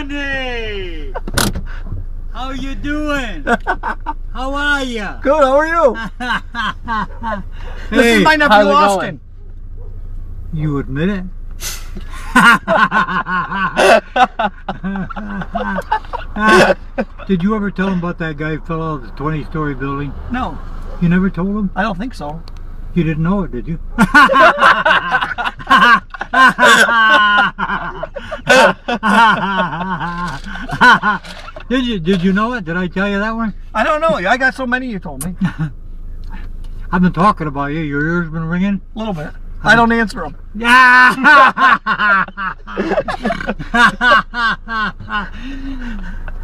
Stanley! How you doing? How are you? Good, how are you? This is my nephew Austin. You admit it? Did you ever tell him about that guy who fell out of the 20-story building? No. You never told him? I don't think so. You didn't know it, did you? Did you know it? Did I tell you that one? I don't know. I got so many you told me. I've been talking about you. Your ears been ringing? A little bit. I don't answer them. Yeah.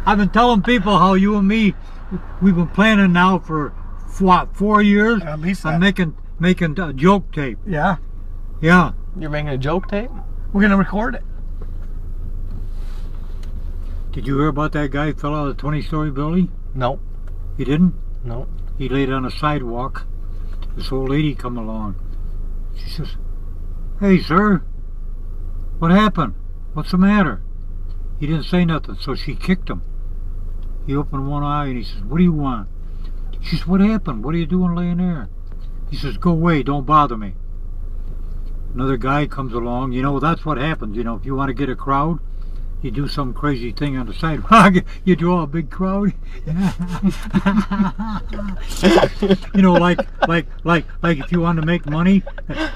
I've been telling people how you and me, we've been planning now for what, 4 years? At least I'm making a joke tape. Yeah. Yeah. You're making a joke tape? We're gonna record it. Did you hear about that guy who fell out of the 20-story building? No. You didn't? No. He laid on a sidewalk. This old lady come along. She says, "Hey, sir, what happened? What's the matter?" He didn't say nothing, so she kicked him. He opened one eye and he says, "What do you want?" She says, "What happened? What are you doing laying there?" He says, "Go away, don't bother me." Another guy comes along. You know, that's what happens. You know, if you want to get a crowd, you do some crazy thing on the sidewalk. You draw a big crowd. You know, like if you want to make money,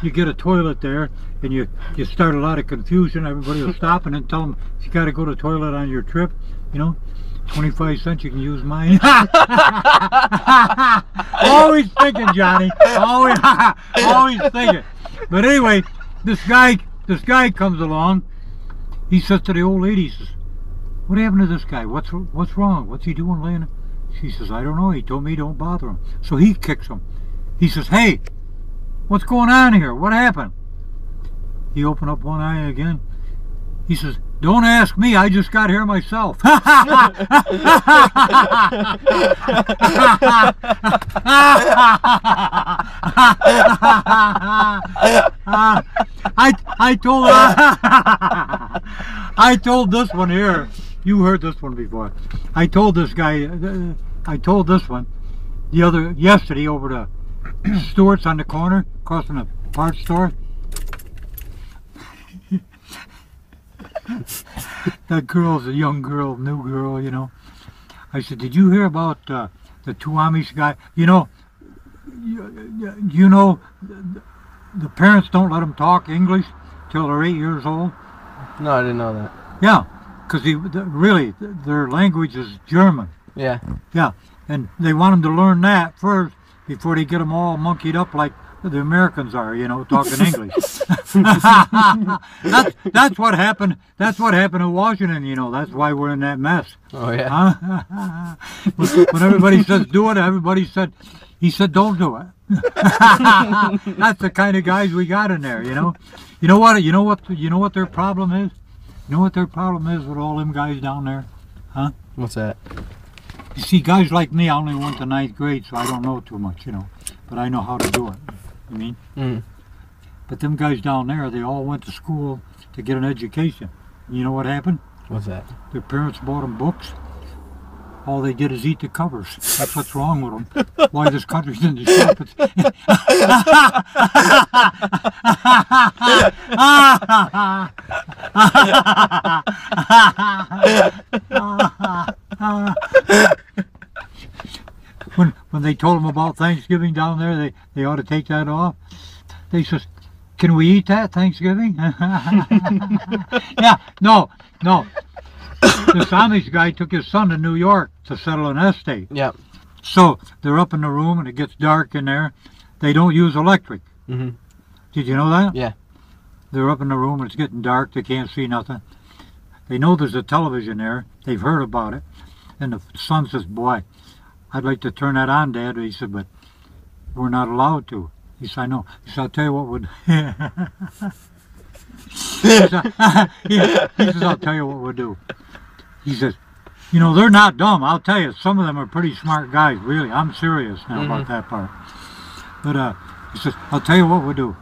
you get a toilet there, and you start a lot of confusion. Everybody will stop and then tell them, if you got to go to the toilet on your trip, you know, 25 cents, you can use mine. Always thinking, Johnny. Always thinking. But anyway, this guy comes along. He says to the old lady, he says, "What happened to this guy? What's wrong? What's he doing laying?" She says, "I don't know. He told me don't bother him." So he kicks him. He says, "Hey, what's going on here? What happened?" He opened up one eye again. He says, "Don't ask me. I just got here myself." I told this one here. You heard this one before. I told this guy. I told this one yesterday over to Stewart's on the corner, across from the parts store. That girl's a young girl, new girl, you know. I said, "Did you hear about the two Amish guy? You know, the parents don't let them talk English till they're 8 years old." No, I didn't know that. Yeah, because really their language is German. Yeah. Yeah, and they want them to learn that first before they get them all monkeyed up like the Americans are, you know, talking English. That's what happened. That's what happened in Washington, you know. That's why we're in that mess. Oh yeah. When everybody says do it, he said don't do it. That's the kind of guys we got in there, you know. You know what their problem is? You know what their problem is with all them guys down there? Huh? What's that? You see, guys like me, I only went to 9th grade, so I don't know too much, you know. But I know how to do it. You mean? Mm. But them guys down there, they all went to school to get an education. You know what happened? What's that? Their parents bought them books. All they did is eat the covers. That's what's wrong with them. Why this country's in the shop. When they told them about Thanksgiving down there, they ought to take that off. They says, "Can we eat that Thanksgiving?" Yeah, no. This Amish guy took his son to New York to settle an estate. Yeah. So they're up in the room and it gets dark in there. They don't use electric. Mm-hmm. Did you know that? Yeah. They're up in the room and it's getting dark. They can't see nothing. They know there's a television there. They've heard about it. And the son says, "Boy, I'd like to turn that on, Dad." He said, "But we're not allowed to." He said, "I know." He said, "I'll tell you what would." He says, "I'll tell you what we'll do." He says, "You know, they're not dumb. I'll tell you, some of them are pretty smart guys, really. I'm serious now about that part." But he says, "I'll tell you what we'll do."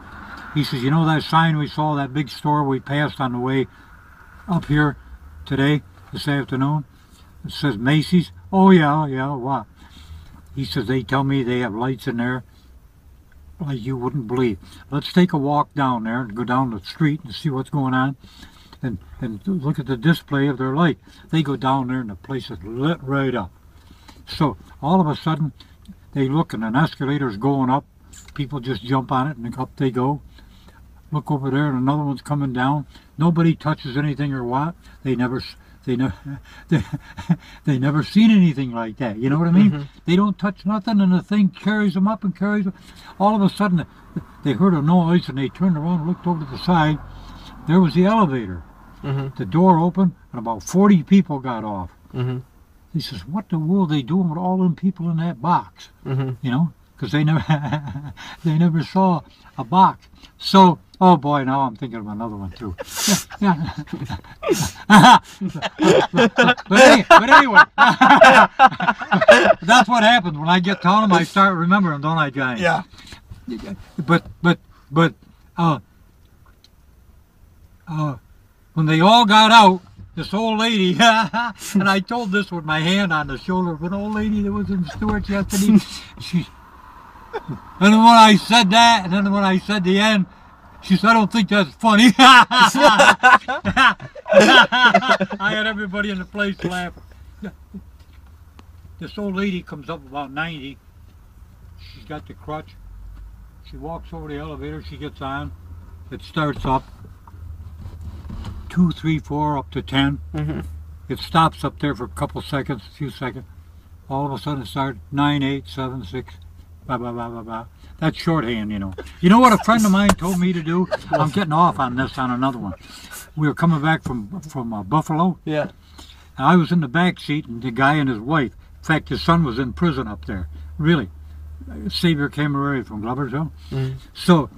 He says, "You know that sign we saw, that big store we passed on the way up here today? this afternoon? It says Macy's. Oh, yeah, what? He says, they tell me they have lights in there like you wouldn't believe. Let's take a walk down there and go down the street and see what's going on and look at the display of their light. They go down there and the place is lit right up. So all of a sudden, they look and an escalator's going up. People just jump on it and up they go. Look over there and another one's coming down. Nobody touches anything or what. They never seen anything like that. You know what I mean? Mm-hmm. They don't touch nothing and the thing carries them up and carries them. All of a sudden they heard a noise and they turned around and looked over to the side. There was the elevator. Mm-hmm. The door opened and about 40 people got off. Mm-hmm. He says, what the world are they doing with all them people in that box? Mm-hmm. You know, because they never saw a box. So, oh boy, now I'm thinking of another one too. Yeah. but anyway, that's what happens when I get telling them. I start remembering, don't I, Johnny? Yeah. But when they all got out, this old lady, and I told this with my hand on the shoulder of an old lady that was in Stewart's yesterday. And then when I said that, and then when I said the end, she said, I don't think that's funny. I had everybody in the place laughing. This old lady comes up about 90. She's got the crutch. She walks over the elevator. She gets on. It starts up. 2, 3, 4, up to 10. Mm-hmm. It stops up there for a couple seconds, a few seconds. All of a sudden it starts 9, 8, 7, 6, blah, blah, blah, blah, blah. That's shorthand, you know. You know what a friend of mine told me to do? I'm getting off on this on another one. We were coming back from Buffalo. Yeah. And I was in the back seat, and the guy and his wife, in fact, his son was in prison up there. Really. Xavier Camareri from Gloversville. Mm-hmm. So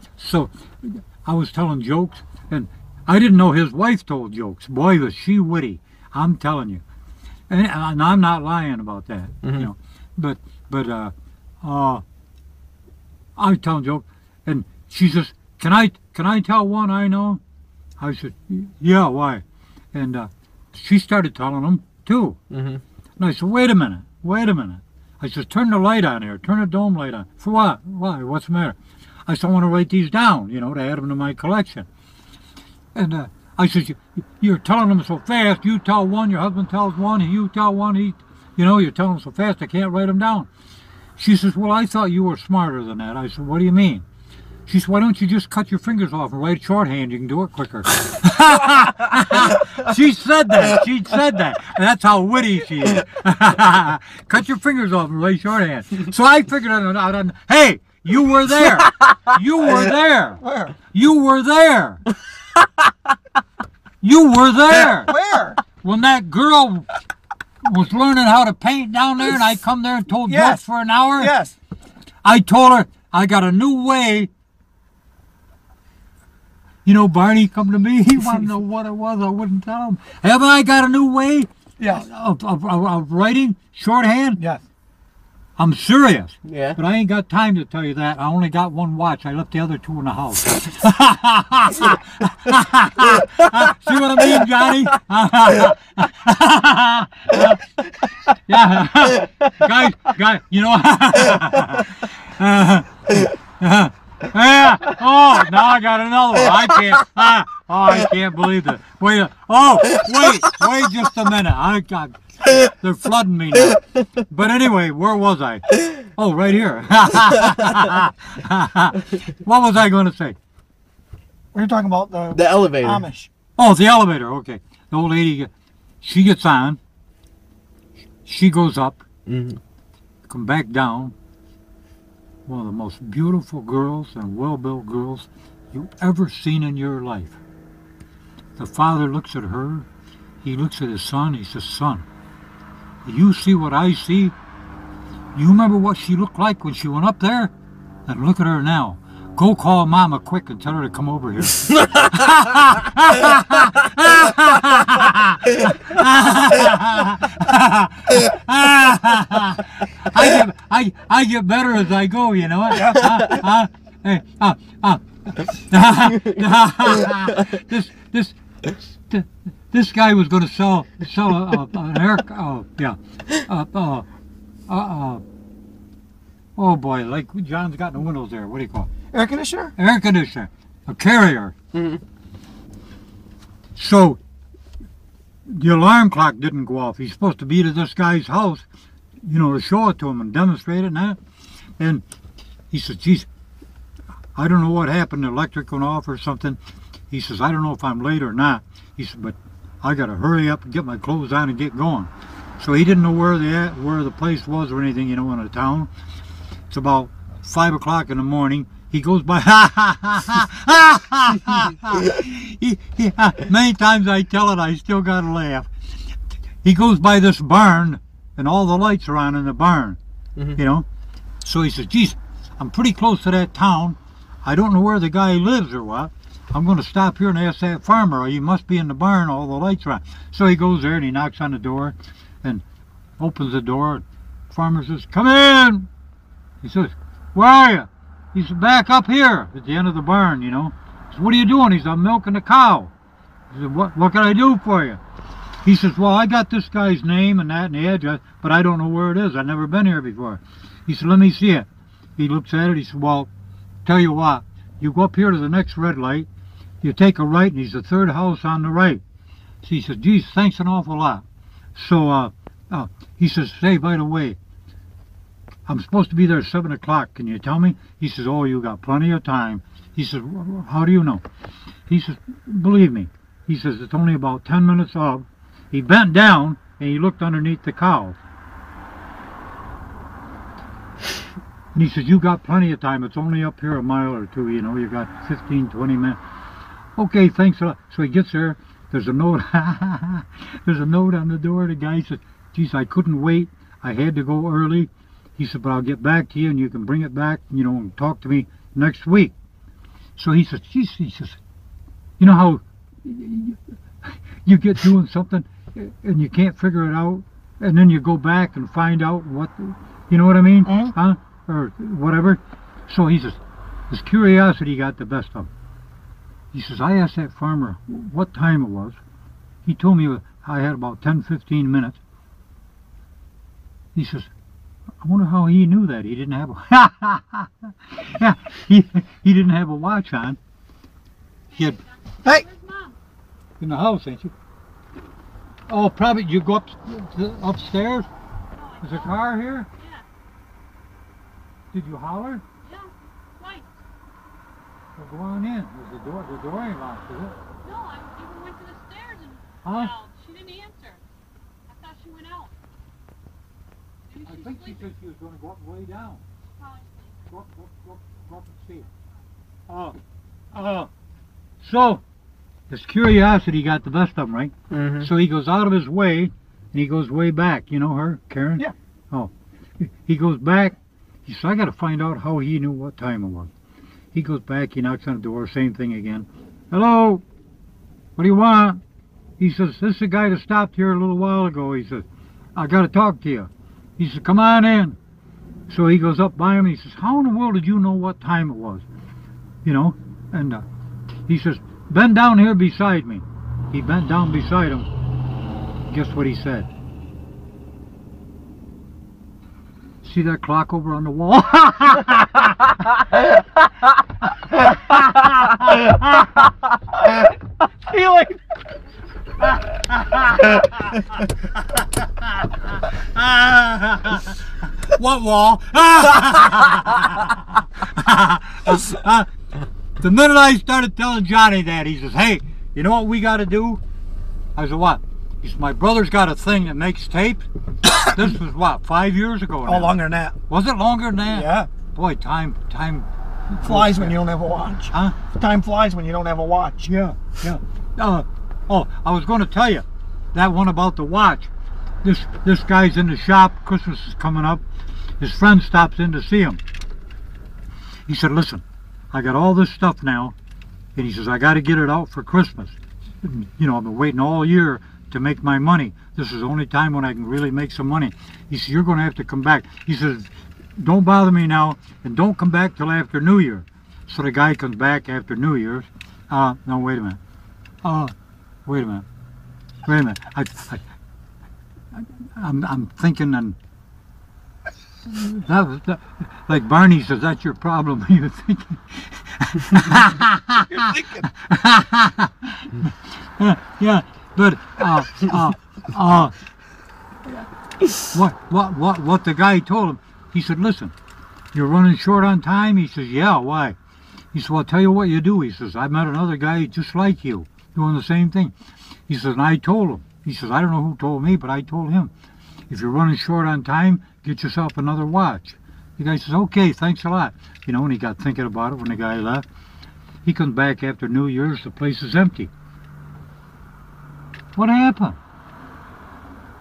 I was telling jokes, and I didn't know his wife told jokes. Boy, was she witty. I'm telling you. And I'm not lying about that. Mm-hmm. You know. But I was telling jokes, and she says, Can I tell one I know? I said, yeah, why? And she started telling them too. Mm-hmm. And I said, wait a minute. I said, turn the light on here, turn the dome light on. For what? Why? What's the matter? I said, I want to write these down, you know, to add them to my collection. And I said, you're telling them so fast, you tell one, your husband tells one, and you tell one, you're telling them so fast I can't write them down. She says, well, I thought you were smarter than that. I said, what do you mean? She said, why don't you just cut your fingers off and write shorthand? You can do it quicker. She said that. And that's how witty she is. Cut your fingers off and write shorthand. So I figured it out. Hey, you were there. You were there. Where? You were there. You were there. Where? When that girl was learning how to paint down there and I come there and told jokes for an hour. Yes. I told her I got a new way. You know, Barney come to me. He wanted to know what it was. I wouldn't tell him. Haven't I got a new way of writing shorthand? Yes. I'm serious. Yeah. But I ain't got time to tell you that. I only got one watch. I left the other two in the house. See what I mean, Johnny? Yeah. Guys, you know. Yeah. Oh, now I got another one. I can't believe it. Wait just a minute. They're flooding me now. But anyway, where was I? Oh, right here. What was I going to say? We're talking about the elevator. Amish. Oh, the elevator. Okay. The old lady, she gets on. She goes up. Mm-hmm. Come back down. One of the most beautiful girls and well-built girls you ever seen in your life. The father looks at her. He looks at his son. He says, son, do you see what I see? You remember what she looked like when she went up there? And look at her now. Go call Mama quick and tell her to come over here. I get better as I go, you know. This guy was going to sell an air, oh boy, like John's got in the windows there. What do you call it? Air conditioner? Air conditioner, a carrier. So the alarm clock didn't go off. He's supposed to be to this guy's house, you know, to show it to him and demonstrate it and that. And he says, geez, I don't know what happened. The electric went off or something. He says, I don't know if I'm late or not. He said, but I got to hurry up and get my clothes on and get going. So he didn't know where the place was or anything, you know, in the town. It's about 5 o'clock in the morning. He goes by, many times I tell it, I still got to laugh. He goes by this barn, and all the lights are on in the barn, you know. So he says, geez, I'm pretty close to that town. I don't know where the guy lives or what. I'm going to stop here and ask that farmer, or he must be in the barn, all the lights are on. So he goes there and he knocks on the door and opens the door. Farmer says, come in. He says, where are you? He said, back up here at the end of the barn, you know. He said, what are you doing? He said, I'm milking the cow. He said, what can I do for you? He says, well, I got this guy's name and that and the address, but I don't know where it is. I've never been here before. He said, let me see it. He looks at it. He said, well, tell you what, you go up here to the next red light, you take a right, and he's the third house on the right. So he says, geez, thanks an awful lot. So he says, hey, by the way, I'm supposed to be there at 7 o'clock. Can you tell me? He says, oh, you got plenty of time. He says, how do you know? He says, believe me. He says, it's only about 10 minutes up. He bent down and he looked underneath the cow. And he says, you got plenty of time. It's only up here a mile or two, you know. You got 15, 20 minutes. Okay, thanks a lot. So he gets there. There's a note. There's a note on the door. The guy says, geez, I couldn't wait. I had to go early. He said, but I'll get back to you and you can bring it back, you know, and talk to me next week. So he says, geez, he says, you know how you get doing something and you can't figure it out, and then you go back and find out what, you know what I mean? Huh? Or whatever. So he says, his curiosity got the best of him. He says, I asked that farmer what time it was. He told me I had about 10, 15 minutes. He says, I wonder how he knew that. He didn't have a yeah, he didn't have a watch on. He had, Hey! in the house, ain't you? Oh, probably you go upstairs? Is a car here? Yeah. Did you holler? Yeah, twice. Well, go on in. The door ain't locked, is it? No, I even went to the stairs and Huh? called. She didn't answer. I thought she went out. Maybe I she's think she sleeping. said she was going to go up and lay down. Probably sleeping. Go up and see. So, his curiosity got the best of him, right? So he goes out of his way, and he goes way back. You know her, Karen? Yeah. Oh. He goes back. He says, I got to find out how he knew what time it was. He goes back, he knocks on the door, same thing again. Hello? What do you want? He says, this is the guy that stopped here a little while ago. He says, I got to talk to you. He says, come on in. So he goes up by him, and he says, how in the world did you know what time it was? You know? And he says, bend down here beside me. He bent down beside him. Guess what he said? See that clock over on the wall? Feeling. What wall? The minute I started telling Johnny that, he says, hey, you know what we got to do? I said, what? He said, my brother's got a thing that makes tape. This was what, 5 years ago now? Oh, longer than that. Was it longer than that? Yeah. Boy, time Flies when you don't have a watch. Huh? Time flies when you don't have a watch. Yeah, yeah. Oh, I was going to tell you that one about the watch. This guy's in the shop. Christmas is coming up. His friend stops in to see him. He said, listen, I got all this stuff now, and he says, I got to get it out for Christmas. You know, I've been waiting all year to make my money. This is the only time when I can really make some money. He says, you're going to have to come back. He says, don't bother me now, and don't come back till after New Year. So the guy comes back after New Year's. No, wait a minute. Wait a minute. Wait a minute. I'm thinking, and that was like Barney says, that's your problem. You're thinking. You're thinking. Yeah, but what the guy told him? He said, listen, you're running short on time. He says, yeah, why? He said, well, I'll tell you what you do. He says, I met another guy just like you doing the same thing. He says, and I told him. He says, I don't know who told me, but I told him, if you're running short on time, get yourself another watch. The guy says, okay, thanks a lot. You know, when he got thinking about it, when the guy left, he comes back after New Year's, the place is empty. What happened?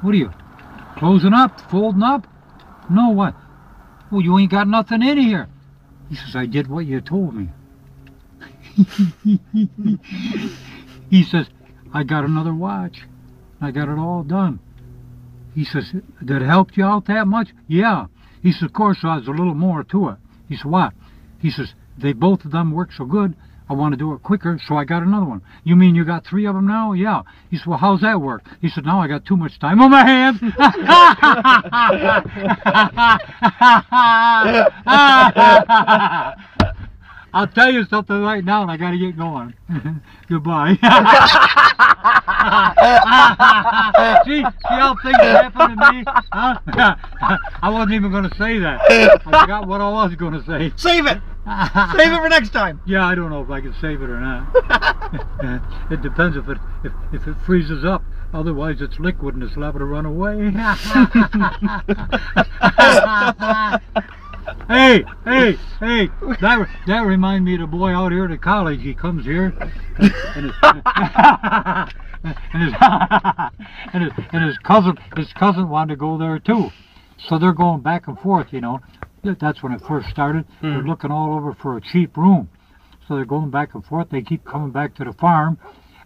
What are you, closing up, folding up? No, what? Well, you ain't got nothing in here. He says, I did what you told me. He says, I got another watch. I got it all done. He says, did it help you out that much? Yeah. He says, of course, there's a little more to it. He said, what? He says, they both of them work so good, I want to do it quicker, so I got another one. You mean you got 3 of them now? Yeah. He said, well, how's that work? He said, now I got too much time on my hands. I'll tell you something right now, and I got to get going. Goodbye. see how things happen to me? Huh? I wasn't even going to say that. I forgot what I was going to say. Save it. Save it for next time. Yeah, I don't know if I can save it or not. It depends if it freezes up. Otherwise, it's liquid and it's liable to run away. Hey! That reminds me of the boy out here at college. He comes here, and his cousin wanted to go there too. So they're going back and forth, you know. That's when it first started. They're looking all over for a cheap room. So they're going back and forth. They keep coming back to the farm.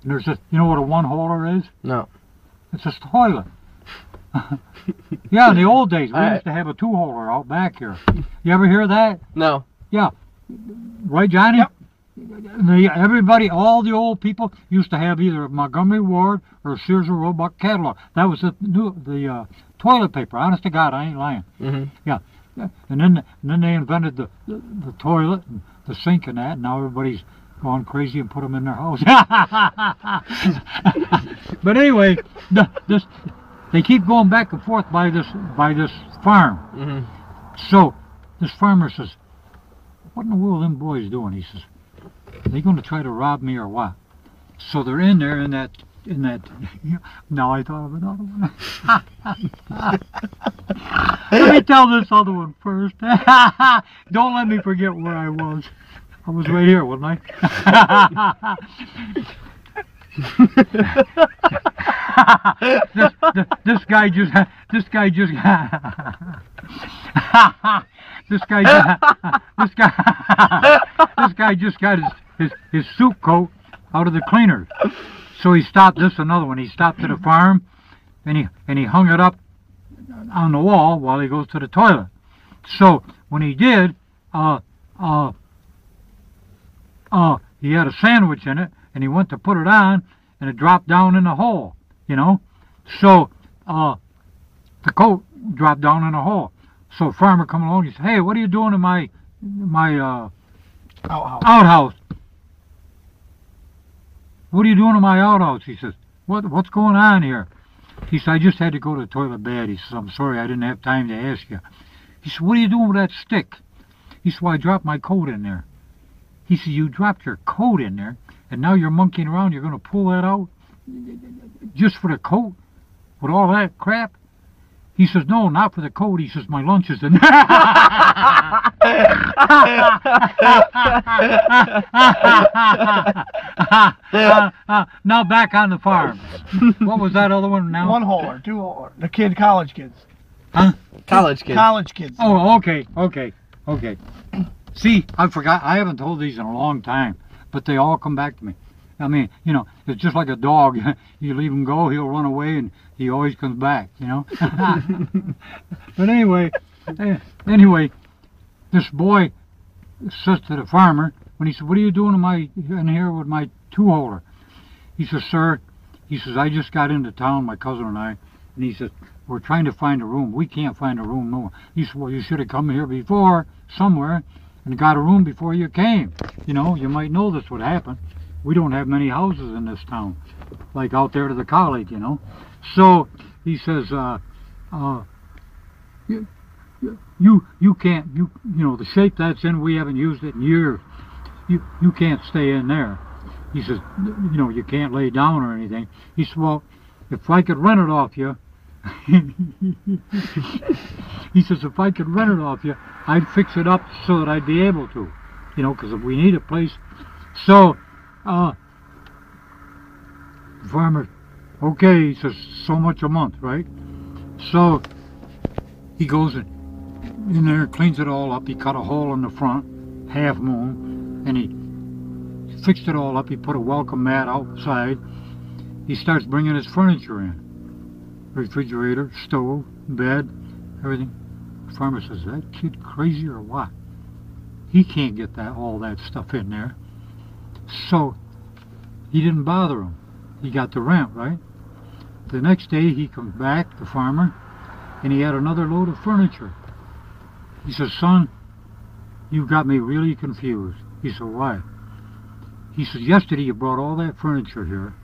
And there's this, you know what a one-holer is? No. It's a toilet. Yeah, in the old days, we used to have a 2-holer out back here. You ever hear that? No. Yeah. Right, Johnny? Yep. Everybody, all the old people used to have either a Montgomery Ward or a Sears or Roebuck catalog. That was the toilet paper. Honest to God, I ain't lying. Yeah. And then they invented the toilet and the sink and that, and now everybody's gone crazy and put them in their house. But anyway, they keep going back and forth by this farm. So this farmer says, what in the world are them boys doing? He says, are they going to try to rob me or what? So they're in there in that now I thought of another one. Let me tell this other one first. Don't let me forget where I was. I was right here, wasn't I? This guy just got his suit coat out of the cleaners. So he stopped, this another one, he stopped at the farm and he hung it up on the wall while he goes to the toilet. So when he did, he had a sandwich in it and he went to put it on and it dropped down in the hole, you know. So the coat dropped down in the hole. So farmer come along, he said, hey, what are you doing in my outhouse? What are you doing in my outhouse? He says, what's going on here? He said, I just had to go to the toilet bad. He says, I'm sorry, I didn't have time to ask you. He said, what are you doing with that stick? He said, well, I dropped my coat in there. He said, you dropped your coat in there, and now you're monkeying around, you're going to pull that out just for the coat with all that crap? He says, no, not for the coat. He says, my lunch is in there. Now back on the farm. What was that other one now? 1-holer, 2-holer. The college kids. Huh? College kids. College kids. Oh, okay. See, I forgot. I haven't told these in a long time, but they all come back to me. I mean, you know, it's just like a dog. You leave him go, he'll run away, and he always comes back, you know. But anyway, this boy says to the farmer, when he said, what are you doing in here with my 2-holer? He says, sir, He says, I just got into town, my cousin and I, and he says, we're trying to find a room. We can't find a room, no. He said, well, you should have come here before, somewhere, and got a room before you came. You know, you might know this would happen. We don't have many houses in this town, like out there to the college, you know. So he says, you can't, you know, the shape that's in, we haven't used it in years. You can't stay in there. He says, you know, you can't lay down or anything. He said, well, if I could rent it off you, he says, if I could rent it off you, I'd fix it up so that I'd be able to, you know, because we need a place. So, the farmer, okay, he says, so much a month, right? So, he goes in there, cleans it all up. He cut a hole in the front, half moon, and he fixed it all up. He put a welcome mat outside. He starts bringing his furniture in. Refrigerator, stove, bed, everything. The farmer says, that kid crazy or what? He can't get all that stuff in there. So he didn't bother him. He got the rent, right? The next day he comes back, the farmer, and he had another load of furniture. He says, son, you've got me really confused. He said, why? He says, yesterday you brought all that furniture here,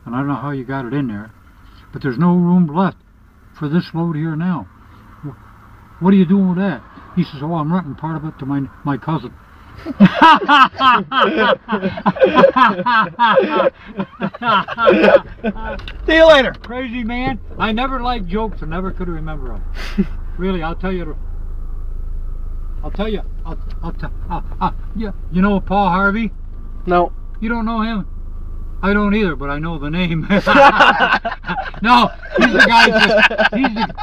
and I don't know how you got it in there, but there's no room left for this load here now. What are you doing with that? He says, oh, I'm renting part of it to my cousin. See you later. Crazy man. I never liked jokes and never could remember them. Really, I'll tell you. Yeah, you know Paul Harvey? No. You don't know him? I don't either, but I know the name. No, he's the guy.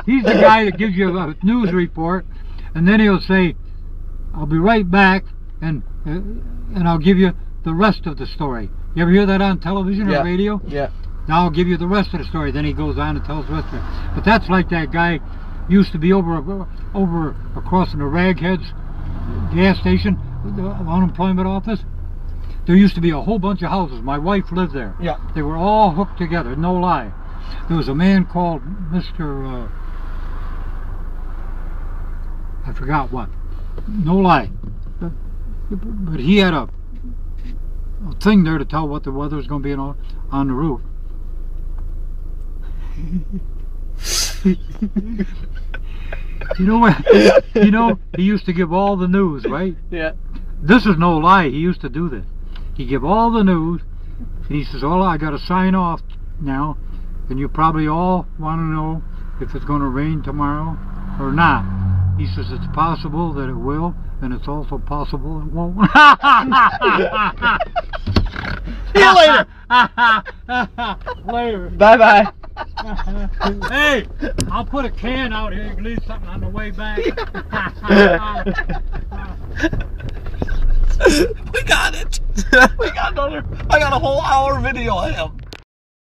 He's the guy that gives you a news report, and then he'll say, "I'll be right back," and I'll give you the rest of the story. You ever hear that on television or radio? Yeah. Now I'll give you the rest of the story. Then he goes on and tells the rest of it. But that's like that guy used to be over across in the Ragheads gas station, the unemployment office. There used to be a whole bunch of houses. My wife lived there. Yeah. They were all hooked together, no lie. There was a man called Mr. I forgot what. No lie. But he had a thing there to tell what the weather was going to be on the roof. You know what? You know, he used to give all the news, right? Yeah. This is no lie. He used to do this. He give all the news, and he says, "Oh, I got to sign off now, and you probably all want to know if it's going to rain tomorrow or not." He says it's possible that it will, and it's also possible it won't. See you later. Later. Bye-bye. Hey, I'll put a can out here. You can leave something on the way back. We got it. I got a whole hour video of him.